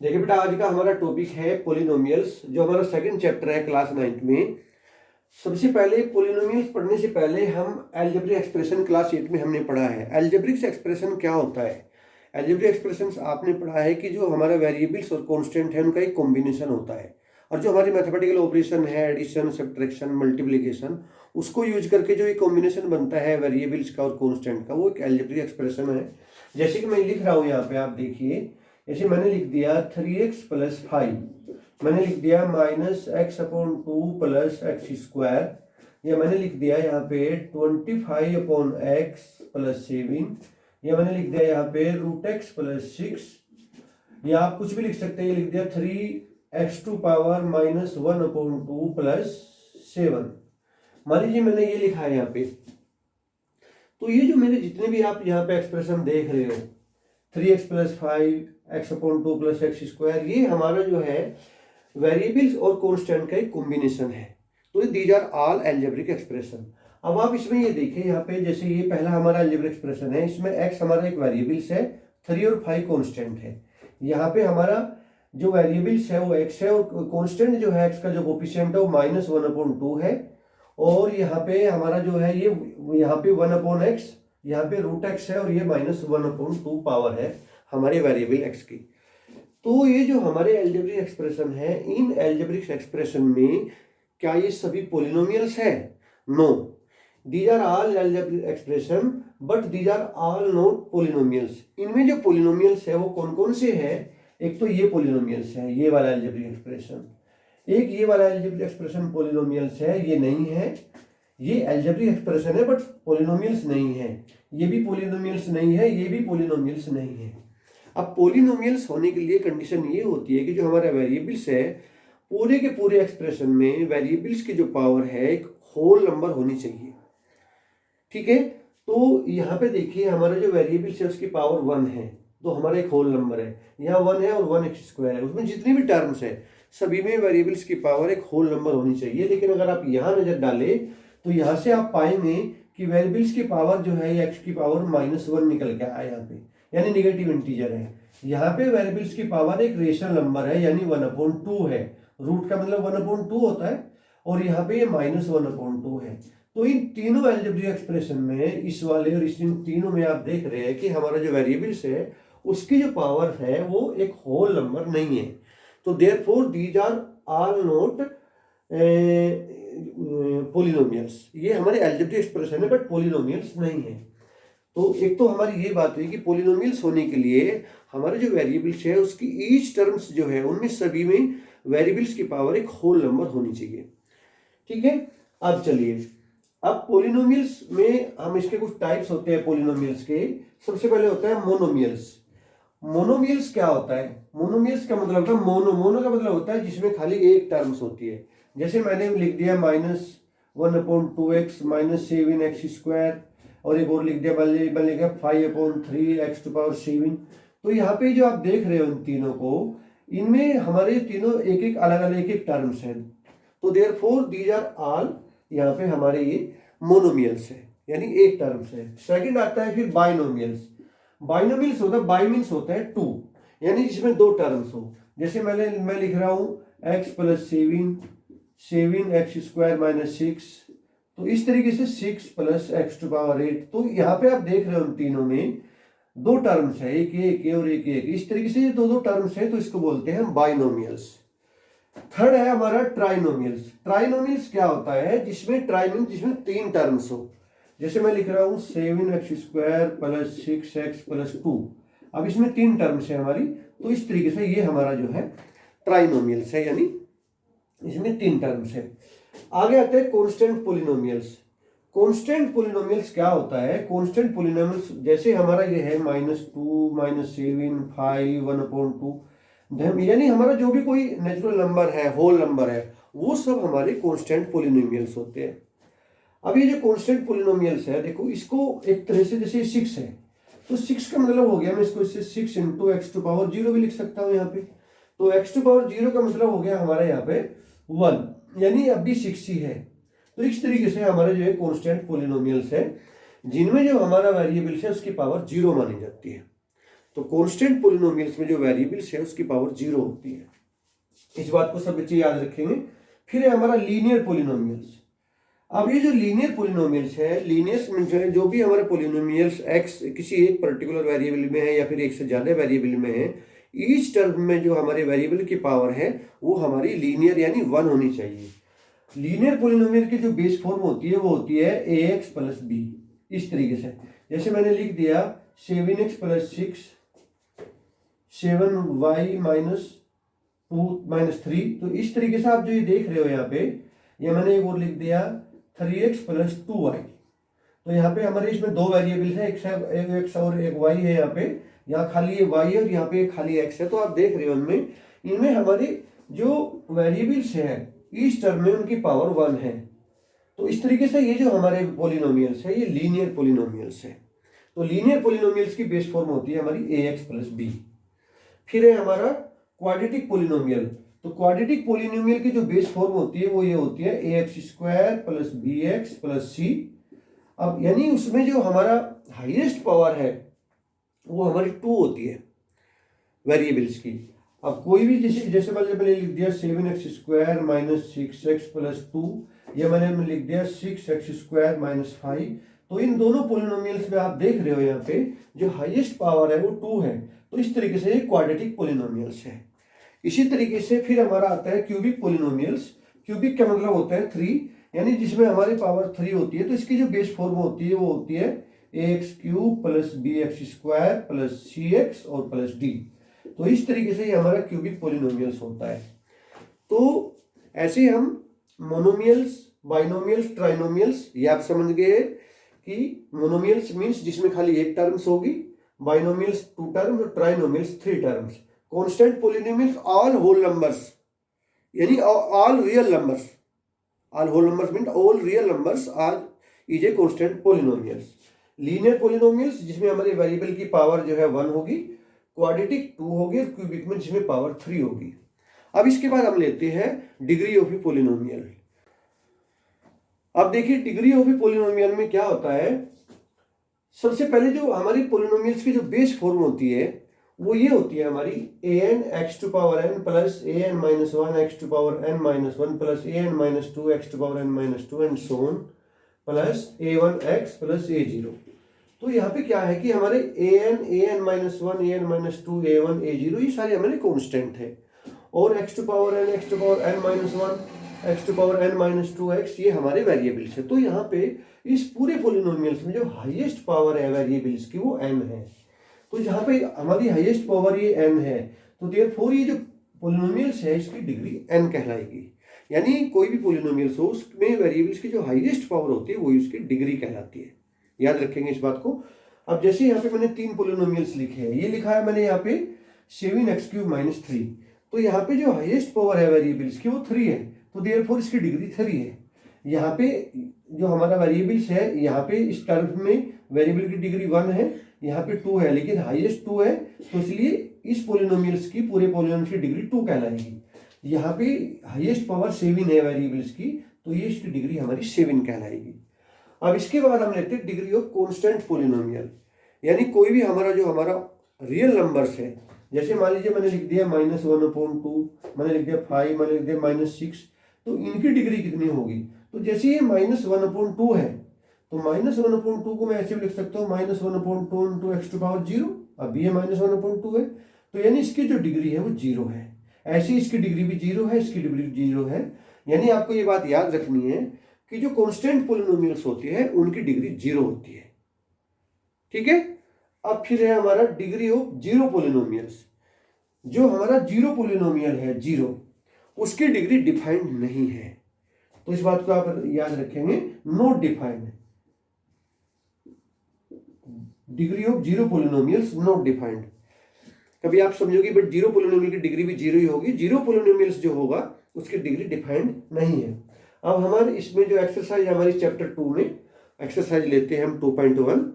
देखिए बेटा, आज का हमारा टॉपिक है पोलिनोमियल्स, जो हमारा सेकंड चैप्टर है क्लास 9 में। सबसे पहले पोलिनोमियल्स पढ़ने से पहले हम अलजेब्रिक एक्सप्रेशन क्लास 8 में हमने पढ़ा है। अलजेब्रिक एक्सप्रेशन क्या होता है? अलजेब्रिक एक्सप्रेशंस आपने पढ़ा है कि जो हमारा वेरिएबल्स और कांस्टेंट है उनका एक कॉम्बिनेशन होता है, और जो हमारी मैथमेटिकल ऑपरेशन है एडिशन, सब्ट्रैक्शन, मल्टीप्लिकेशन, उसको यूज करके जो एक कॉम्बिनेशन बनता है वेरिएबल्स का और कांस्टेंट का, वो एक अलजेब्रिक एक्सप्रेशन है। जैसे कि मैं लिख रहा हूँ यहाँ पे, आप देखिए, जैसे मैंने लिख दिया 3x + 5, मैंने लिख दिया -x/2 + x², या मैंने लिख दिया यहाँ पे 25/x + 7, या मैंने लिख दिया यहाँ पे √x + 6, या आप कुछ भी लिख सकते हैं। ये लिख दिया 3x⁻⁻² + 7। मान लीजिए मैंने ये लिखा है यहाँ पे, तो ये जो मेरे जितने भी आप यहाँ पे एक्सप्रेशन देख रहे हो, 3x + 5, x/2 + x², ये हमारा जो है वेरिएबल्स और कांस्टेंट का एक कॉम्बिनेशन है। तो these are all algebraic expression. अब आप इसमें ये देखिए यहाँ पे, जैसे ये पहला हमारा अलजेब्रिक एक्सप्रेशन है, इसमें x हमारा एक वेरिएबल्स है, 3 और 5 कांस्टेंट है। यहाँ पे हमारा जो वेरिएबल्स है वो x है, और कांस्टेंट जो है x का जो कोफिशिएंट है वो -1/2 है, और यहाँ पे हमारा जो है ये यहाँ पे 1/x, यहाँ पे √x है, और ये -1/2 पावर है हमारे वेरिएबल x की। तो ये जो हमारे अलजेब्रिक एक्सप्रेशन है, इन अलजेब्रिक एक्सप्रेशन में क्या ये सभी पोलिनोमियल्स है? No, these are all algebraic expression, but these are all not polynomials. इनमें जो पोलिनोमियल्स है वो कौन कौन से है? एक तो ये पोलिनोमियल्स है, ये वाला अलजेब्रिक एक्सप्रेशन, एक ये वाला अलजेब्रिक एक्सप्रेशन पोलिनोमियल्स है, ये नहीं है। ये अलजेब्रिक एक्सप्रेशन है बट पोलिनोमियल्स नहीं है, ये भी पोलिनोमियल्स नहीं है, ये भी पोलिनोमियल्स नहीं है। अब पोलिनोमियल्स होने के लिए कंडीशन ये होती है कि जो हमारा वेरिएबल्स है, पूरे के पूरे एक्सप्रेशन में वेरिएबल्स की जो पावर है एक होल नंबर होनी चाहिए। ठीक है, तो यहाँ पे देखिए हमारा जो वेरिएबल्स है उसकी पावर 1 है, तो हमारा एक होल नंबर है। यहाँ 1 है और 1x² है, उसमें जितनी भी टर्म्स है सभी में वेरिएबल्स की पावर एक होल नंबर होनी चाहिए। लेकिन अगर आप यहाँ नजर डालें तो यहाँ से आप पाएंगे कि वेरिएबल्स की पावर जो है x की पावर -1 निकल के आया यहाँ पे, यानी निगेटिव इंटीजर है। यहाँ पे वेरिएबल्स की पावर एक रेशनल नंबर है, यानी 1/2 है। रूट का मतलब 1/2 होता है, और यहाँ पे ये -1/2 है। तो इन तीनों अलजेब्रिक एक्सप्रेशन में, इस वाले और इस तीनों में आप देख रहे हैं कि हमारा जो वेरिएबल्स है उसकी जो पावर है वो एक होल नंबर नहीं है। तो therefore these are all not polynomials. ये हमारे अलजेब्रिक एक्सप्रेशन है बट पोलिनोमियल्स नहीं है। तो एक तो हमारी ये बात हुई कि पोलिनोमियल्स होने के लिए हमारे जो वेरिएबल्स है उसकी ईच टर्म्स जो है उनमें सभी में वेरिएबल्स की पावर एक होल नंबर होनी चाहिए। ठीक है, अब चलिए, अब पोलिनोमियल्स में हम इसके कुछ टाइप्स होते हैं पोलिनोमियल्स के। सबसे पहले होता है मोनोमियल्स। मोनोमियल्स क्या होता है? मोनोमियल्स का मतलब होता है मोनो का मतलब होता है जिसमें खाली एक टर्म्स होती है। जैसे मैंने लिख दिया -1/2x -7x², और एक और लिख दिया, मैंने लिखा 5/3x⁻7। तो यहाँ पे जो आप देख रहे हो इन तीनों को, इनमें हमारे तीनों एक एक अलग अलग एक टर्म्स हैं। तो देयरफॉर दीज आर ऑल, यहाँ पे हमारे ये मोनोमियल्स है, यानी एक टर्म्स है। सेकंड आता है फिर बाइनोमियल्स। बाइनोमियल्स होता है, बाई मीन्स होता है 2, यानी जिसमें दो टर्म्स हो। जैसे मैं लिख रहा हूँ x + 7, 7x² - 6, तो इस तरीके से 6 + x⁸। तो यहाँ पे आप देख रहे हो उन तीनों में दो टर्म्स है, एक एक और एक एक, इस तरीके से ये दो टर्म्स है, तो इसको बोलते हैं बाइनोमियल्स। थर्ड है हमारा ट्राइनोमियल्स। ट्राइनोमियल्स क्या होता है? जिसमें ट्राई मीन्स जिसमें तीन टर्म्स हो। जैसे मैं लिख रहा हूँ 7x² + 6x + 2, अब इसमें तीन टर्म्स है हमारी, तो इस तरीके से ये हमारा जो है ट्राइनोमियल्स है, यानी इसमें तीन टर्म्स है। आगे आते हैं कांस्टेंट पोलिनोमियल्स। कांस्टेंट पोलिनोमियल्स क्या होता है? कांस्टेंट पोलिनोमियल्स जैसे हमारा ये है -2 -7 5 1/2, यानी हमारा जो भी कोई नेचुरल नंबर है, होल नंबर है, वो सब हमारे कांस्टेंट पोलिनोमियल्स होते हैं। अब ये जो कांस्टेंट पोलिनोमियल्स है, देखो इसको एक तरह से, जैसे 6 है तो 6 का मतलब हो गया, मैं इसको इससे 6 × x⁻0 भी लिख सकता हूँ यहाँ पे। तो x⁻0 का मतलब हो गया हमारा यहाँ पे 1, यानी अब भी 6 ही है। तो इस तरीके से हमारे जो है कांस्टेंट पोलिनोमियल्स है जिनमें जो हमारा वेरिएबल्स है उसकी पावर 0 मानी जाती है। तो कांस्टेंट पॉलिनोमियल्स में जो वेरिएबल्स है उसकी पावर 0 होती है। इस बात को सब बच्चे याद रखेंगे। फिर है हमारा लीनियर पॉलिनोमियल्स। अब ये जो लीनियर पॉलिनोमियल्स है, लीनियर्स मींस है जो भी हमारे पॉलिनोमियल्स एक्स किसी एक पर्टिकुलर वेरिएबल में है या फिर एक से ज्यादा वेरिएबल में है, ईच टर्म में जो हमारे वेरिएबल की पावर है वो हमारी लीनियर यानी 1 होनी चाहिए। लीनियर पॉलिनोमियल की जो बेस फॉर्म होती है वो होती है ax प्लस b। इस तरीके से जैसे मैंने लिख दिया 7x plus 6 7y minus 2 minus 3। तो इस तरीके से आप जो ये देख रहे हो यहाँ पे, या मैंने एक और लिख दिया 3x प्लस 2y। तो यहाँ पे हमारे इसमें दो वेरिएबल्स है, एक x और एक y है। यहाँ खाली ये y है और यहाँ पे खाली x है। तो आप देख रहे हो इनमें हमारे जो वेरिएबल्स है इस टर्म में उनकी पावर 1 है। तो इस तरीके से ये जो हमारे पॉलिनोमियल्स है ये लीनियर पॉलिनोमियल्स है। तो लीनियर पॉलिनोमियल्स की बेस फॉर्म होती है हमारी ax प्लस b। फिर है हमारा क्वाड्रेटिक पॉलिनोमियल। तो क्वाड्रेटिक पॉलिनोमियल की जो बेस फॉर्म होती है वो ये होती है ax square plus bx plus c। अब यानी उसमें जो हमारा हाईएस्ट पावर है वो हमारी 2 होती है वेरिएबल्स की। अब कोई भी जैसे मैंने लिख दिया 7x square minus 6x plus 2, या मैंने लिख दिया 6x स्क्वायर माइनस 5। तो इन दोनों पॉलिनोमियल्स में आप देख रहे हो यहाँ पे जो हाईएस्ट पावर है वो 2 है। तो इस तरीके से ये क्वाड्रेटिक पॉलिनोमियल्स है। इसी तरीके से फिर हमारा आता है क्यूबिक पॉलिनोमियल्स। क्यूबिक का मतलब होता है 3, यानी जिसमें हमारी पावर 3 होती है। तो इसकी जो बेस फॉर्म होती है वो होती है ax cube plus bx square plus cx और प्लस d। तो इस तरीके से ये हमारा क्यूबिक पॉलिनोमियल्स होता है। तो ऐसे हम मोनोमियल्स, बाइनोमियल्स, ट्राइनोमियल्स, ये आप समझ गए कि मोनोमियल्स मींस जिसमें खाली एक टर्म्स होगी, बाइनोमियल्स 2 टर्म्स और trinomials 3 terms. Constant polynomials all whole numbers यानी all real numbers. All whole numbers mean all real numbers are is a constant polynomials. Linear polynomials जिसमें हमारे वेरिएबल की पावर जो है 1 होगी, क्वाड्रेटिक 2 होगी और क्यूबिक में जिसमें पावर 3 होगी। अब इसके बाद हम लेते हैं डिग्री ऑफ ए पॉलिनोमियल। अब देखिए डिग्री ऑफ ए पॉलिनोमियल में क्या होता है। सबसे पहले जो हमारी पॉलिनोमियल्स की जो बेस फॉर्म होती है वो ये होती है हमारी an x to power n plus an minus 1 x to power n minus 1 plus an minus 2 x to power n minus 2 and so on plus a1 x plus a0। तो यहाँ पे क्या है कि हमारे an minus 1 an minus 2 a1 a0 ये सारे हमारे कांस्टेंट है। और x to power n x to power n minus 1 x to power n minus 2x ये हमारे वेरिएबल्स है। तो यहाँ पे इस पूरे पॉलिनोमियल्स में जो हाईएस्ट पावर है वेरिएबल्स की वो n है। तो यहाँ पे हमारी हाईएस्ट पावर ये n है। तो देयरफॉर ये जो पॉलिनोमियल्स है इसकी डिग्री n कहलाएगी। यानी कोई भी पॉलिनोमियल्स हो उसमें वेरिएबल्स की जो हाईएस्ट पावर होती है वही उसकी डिग्री कहलाती है। याद रखेंगे इस बात को। अब जैसे यहाँ पे मैंने 3 पॉलिनोमियल्स लिखे हैं, ये लिखा है मैंने यहाँ पे 7x क्यूब माइनस 3। तो यहाँ पे जो हाईएस्ट पावर है वेरिएबल्स की वो 3 है। तो देयरफॉर इसकी डिग्री 3 है। यहाँ पे जो हमारा वेरिएबल्स है यहाँ पे इस टर्म में वेरिएबल की डिग्री 1 है, यहाँ पे 2 है, लेकिन हाईएस्ट 2 है तो इसलिए इस पॉलिनोमियल्स की पूरे पॉलिनोमियल्स की डिग्री 2 कहलाएगी। यहाँ पे हाईएस्ट पावर 7 है वेरिएबल्स की, तो ये इसकी डिग्री हमारी 7 कहलाएगी। अब इसके बाद हम लेते हैं डिग्री ऑफ कांस्टेंट पॉलिनोमियल। यानी कोई भी हमारा रियल नंबर्स है, जैसे मान लीजिए मैंने लिख दिया -1/2, मैंने लिख दिया 5, मैंने लिख दिया -6। तो इनकी डिग्री कितनी होगी। तो जैसे ये -1/2 है तो -1/2 को मैं ऐसे भी लिख सकता हूँ -1/2 x टू पावर 0। अब ये -1/2 है तो यानी इसकी जो डिग्री है वो 0 है। ऐसे इसकी डिग्री भी 0 है, इसकी डिग्री 0 है। यानी आपको ये बात याद रखनी है कि जो कांस्टेंट पॉलिनोमियल्स होती है उनकी डिग्री 0 होती है। ठीक है। अब फिर है हमारा डिग्री ऑफ जीरो पॉलिनोमियल्स। जो हमारा जीरो पॉलिनोमियल है 0, उसकी डिग्री डिफाइंड नहीं है। तो इस बात को आप याद रखेंगे, not defined. Degree of zero polynomials not defined. कभी आप समझोगे बट जीरो पॉलिनोमियल की डिग्री भी 0 ही होगी। जीरो पॉलिनोमियल्स जो होगा उसकी डिग्री डिफाइंड नहीं है। अब हमारे इसमें जो एक्सरसाइज हमारी चैप्टर 2 में एक्सरसाइज लेते हैं हम 2.1।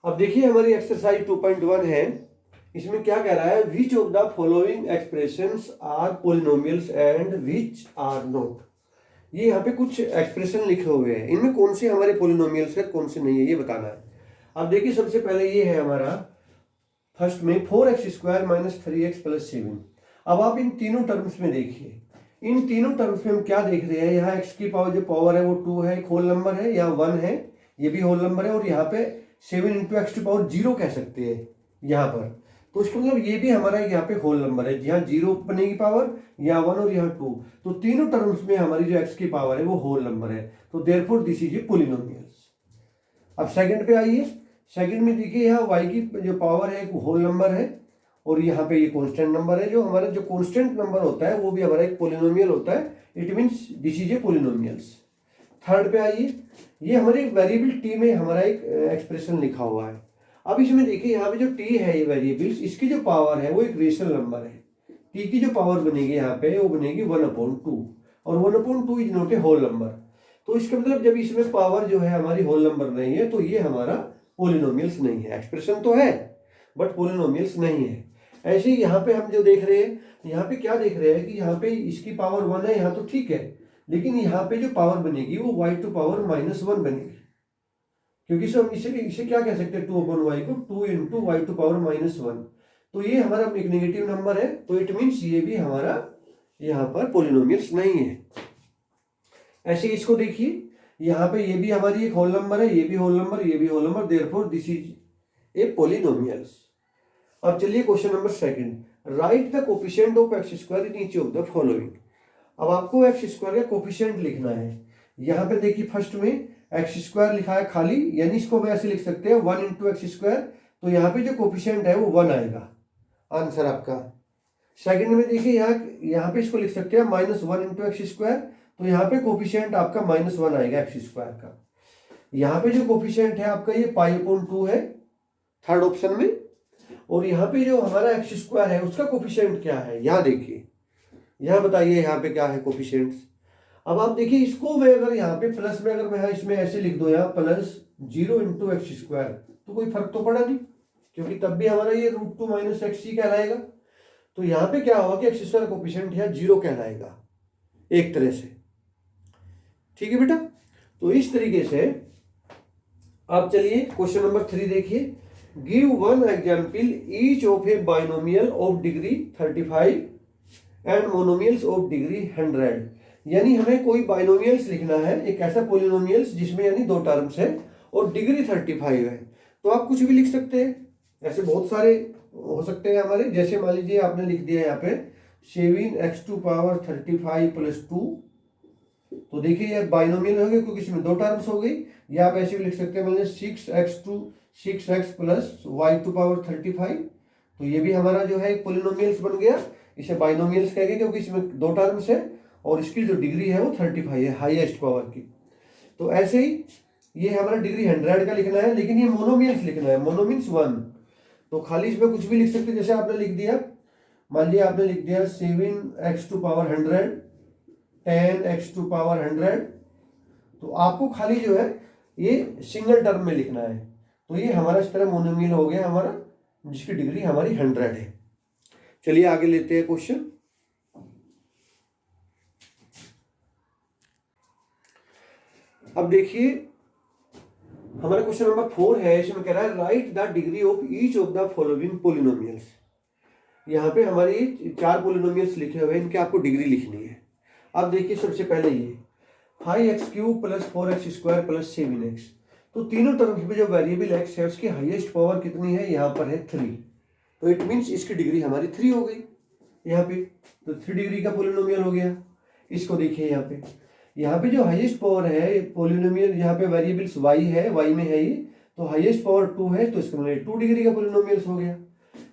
अब देखिए हमारी एक्सरसाइज 2.1 है। इसमें क्या कह रहा है, which of the following expressions are polynomials and which are not. ये यहाँ पे कुछ एक्सप्रेशन लिखे हुए हैं, इनमें कौन से हमारे पॉलिनोमियल्स है कौन से नहीं है ये बताना है। अब देखिए सबसे पहले ये है हमारा फर्स्ट में 4x² माइनस 3x प्लस 7। अब आप इन तीनों टर्म्स में देखिए, इन तीनों टर्म्स में हम क्या देख रहे हैं, यहाँ x की पावर जो पावर है वो 2 है, एक होल नंबर है, यहाँ 1 है, ये भी होल नंबर है, और यहाँ पे 7 इंटू एक्स टू पावर 0 कह सकते हैं यहाँ पर। तो इसका मतलब ये भी हमारा यहाँ पे होल नंबर है, यहाँ 0 बनेगी पावर, यहाँ 1 और यहाँ 2। तो तीनों टर्म्स में हमारी जो x की पावर है वो होल नंबर है, तो therefore this is a polynomials. अब सेकंड पे आइए, सेकंड में देखिए यहाँ y की जो पावर है एक होल नंबर है, और यहाँ पे ये कांस्टेंट नंबर है। जो हमारा जो कांस्टेंट नंबर होता है वो भी हमारा एक पॉलिनोमियल होता है, it means this is a polynomials. Third पे आइए, ये हमारे वेरिएबल t में हमारा एक एक्सप्रेशन लिखा हुआ है। अब इसमें देखिए यहाँ पे जो t है ये वेरिएबल्स, इसकी जो पावर है वो एक रेशनल नंबर है। t की जो पावर बनेगी यहाँ पे वो बनेगी 1/2, और 1/2 is not a whole number. तो इसका मतलब जब इसमें पावर जो है हमारी होल नंबर नहीं है तो ये हमारा पॉलिनोमियल्स नहीं है। एक्सप्रेशन तो है बट पॉलिनोमियल्स नहीं है। ऐसे ही यहाँ पे हम जो देख रहे हैं, यहाँ पे क्या देख रहे हैं कि यहाँ पे इसकी पावर 1 है, यहाँ तो ठीक है, लेकिन यहाँ पे जो पावर बनेगी वो y टू पावर -1 बनेगी, क्योंकि हम इसे क्या कह सकते हैं 2/y को 2 इंटू वाई टू पावर -1। तो ये हमारा एक नेगेटिव नंबर है, तो इट मीन्स ये भी हमारा यहाँ पर पॉलिनोमियल्स नहीं है। ऐसे इसको देखिए, यहाँ पे ये भी हमारी एक होल नंबर है, ये भी होल नंबर, ये भी whole number, therefore this is a polynomials. अब चलिए question number second, write the coefficient of x² in each of the following. अब आपको x² का कोफिशिएंट लिखना है। यहाँ पे देखिए फर्स्ट में x² लिखा है खाली, यानी इसको हम ऐसे लिख सकते हैं 1 इंटू x², तो यहाँ पे जो कोफिशिएंट है वो 1 आएगा आंसर आपका। सेकंड में देखिए यहाँ पे इसको लिख सकते हैं -1 इंटू x², तो यहाँ पे कोफिशिएंट आपका -1 आएगा x² का। यहाँ पे जो कोफिशिएंट है आपका ये π/2 है थर्ड ऑप्शन में, और यहाँ पे जो हमारा x² है उसका कोफिशिएंट क्या है, यहाँ देखिए, यहाँ बताइए यहाँ पे क्या है कोफिशिएंट्स। अब आप देखिए इसको मैं अगर यहाँ पे प्लस में, अगर मैं इसमें ऐसे लिख दूं यहाँ +0 इंटू x², तो कोई फर्क तो पड़ा नहीं, क्योंकि तब भी हमारा ये √2 - x कहलाएगा। तो यहाँ पे क्या होगा कि x² कोफिशिएंट यहाँ 0 कहलाएगा एक तरह से, ठीक है बेटा। तो इस तरीके से आप चलिए क्वेश्चन नंबर 3 देखिए, give one example each of A binomial of degree 35 and monomials of degree 100। यानी हमें कोई बाइनोमियल्स लिखना है, एक ऐसा पॉलिनोमियल्स जिसमें यानी 2 टर्म्स है और डिग्री 35 है। तो आप कुछ भी लिख सकते हैं, ऐसे बहुत सारे हो सकते हैं हमारे। जैसे मान लीजिए आपने लिख दिया यहाँ पे 7x टू पावर 35 + 2, तो देखिए ये बाइनोमियल हो गया क्योंकि इसमें 2 टर्म्स हो गई। या आप ऐसे भी लिख सकते हैं मतलब 6x + y टू पावर 35, तो ये भी हमारा जो है एक पॉलिनोमियल्स बन गया। इसे बाइनोमियल्स कहेंगे क्योंकि इसमें 2 टर्म्स है और इसकी जो डिग्री है वो 35 है, हाईएस्ट पावर की। तो ऐसे ही ये हमारा डिग्री 100 का लिखना है, लेकिन ये मोनोमियल्स लिखना है, मोनो मीन्स 1। तो खाली इसमें कुछ भी लिख सकते हैं, जैसे आपने लिख दिया, मान लिया आपने लिख दिया 7x to power 100, 10x to power 100, तो आपको खाली जो है ये सिंगल टर्म में लिखना है। तो ये हमारा इस तरह मोनोमियल हो गया हमारा, जिसकी डिग्री हमारी 100 है। चलिए आगे लेते हैं क्वेश्चन। अब देखिए हमारा क्वेश्चन नंबर 4 है, इसमें कह रहा है right the degree of each of the following polynomials. यहाँ पे हमारी 4 पॉलिनोमियल्स लिखे हुए हैं, इनके आपको डिग्री लिखनी है। अब देखिए सबसे पहले ये 5x³ + 4x² + 7x, तो तीनों तरफ में जो वेरिएबल x है उसकी हाईएस्ट पावर कितनी है, यहाँ पर है 3। तो इट मीन्स इसकी डिग्री हमारी 3 हो गई यहाँ पे, तो 3 डिग्री का पॉलिनोमियल हो गया। इसको देखिए यहाँ पे जो हाईएस्ट पावर है पॉलिनोमियल, यहाँ पे वेरिएबल्स y है, y में है ये, तो हाईएस्ट पावर 2 है, तो इसका मतलब 2 डिग्री का पॉलिनोमियल्स हो गया।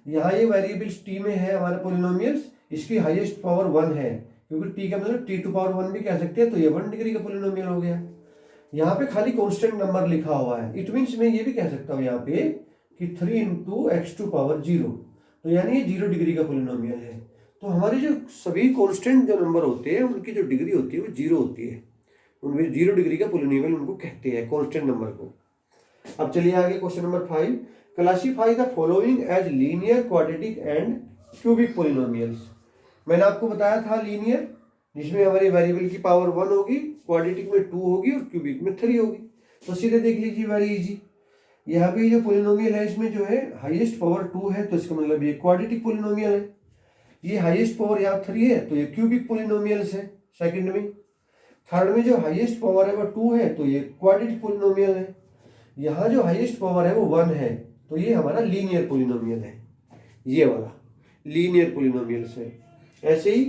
यहाँ ये वेरिएबल्स t में है हमारा पॉलिनोमियल्स, इसकी हाईएस्ट पावर 1 है, क्योंकि t का मतलब t टू पावर 1 भी कह सकते हैं, तो ये 1 डिग्री का पॉलिनोमियल हो गया। यहाँ पे खाली कांस्टेंट नंबर लिखा हुआ है, इट मीन्स मैं ये भी कह सकता हूँ यहाँ पे कि 3 इंटू x टू पावर 0, तो यानी ये 0 डिग्री का पॉलिनोमियल है। तो हमारे जो सभी कांस्टेंट जो नंबर होते हैं उनकी जो डिग्री होती है वो 0 होती है, उनमें 0 डिग्री का पॉलिनोमियल उनको कहते हैं कांस्टेंट नंबर को। अब चलिए आगे question number 5, classify the following as linear, quadratic and cubic polynomials. मैंने आपको बताया था लीनियर जिसमें हमारी वेरिएबल की पावर 1 होगी, क्वाड्रेटिक में 2 होगी और क्यूबिक में 3 होगी। तो सीधे देख लीजिए, वेरी इजी। यहाँ पे जो पोलिनोमियल है इसमें जो है हाईएस्ट पावर 2 है, तो इसका मतलब ये क्वाड्रेटिक पोलिनोमियल है। ये हाईएस्ट पावर यहाँ 3 है, तो ये क्यूबिक पोलिनोमियल्स है सेकंड में। थर्ड में जो हाईएस्ट पावर है वो 2 है, तो ये क्वाड्रेटिक पोलिनोमियल है। यहाँ जो हाईएस्ट पावर है वो 1 है, तो ये हमारा लीनियर पोलिनोमियल है, ये वाला लीनियर पोलिनोमियल्स है। ऐसे ही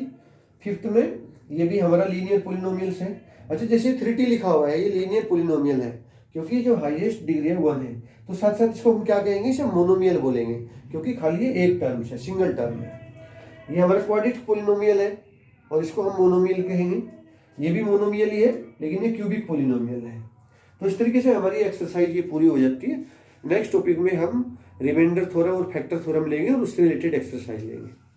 फिफ्थ में ये भी हमारा लीनियर पोलिनोमियल्स है। अच्छा, जैसे 3t लिखा हुआ है ये लीनियर पोलिनोमियल है, क्योंकि जो हाईएस्ट डिग्री है 1 है, तो साथ साथ इसको हम क्या कहेंगे, इसे मोनोमियल बोलेंगे, क्योंकि खाली ये एक टर्म है, सिंगल टर्म है। ये हमारा क्वाड्रेटिक पोलिनोमियल है और इसको हम मोनोमियल कहेंगे। ये भी मोनोमियल ही है, लेकिन ये क्यूबिक पोलिनोमियल है। तो इस तरीके से हमारी एक्सरसाइज ये पूरी हो जाती है। नेक्स्ट टॉपिक में हम रिमाइंडर थ्योरम और फैक्टर थ्योरम लेंगे और उससे रिलेटेड एक्सरसाइज लेंगे।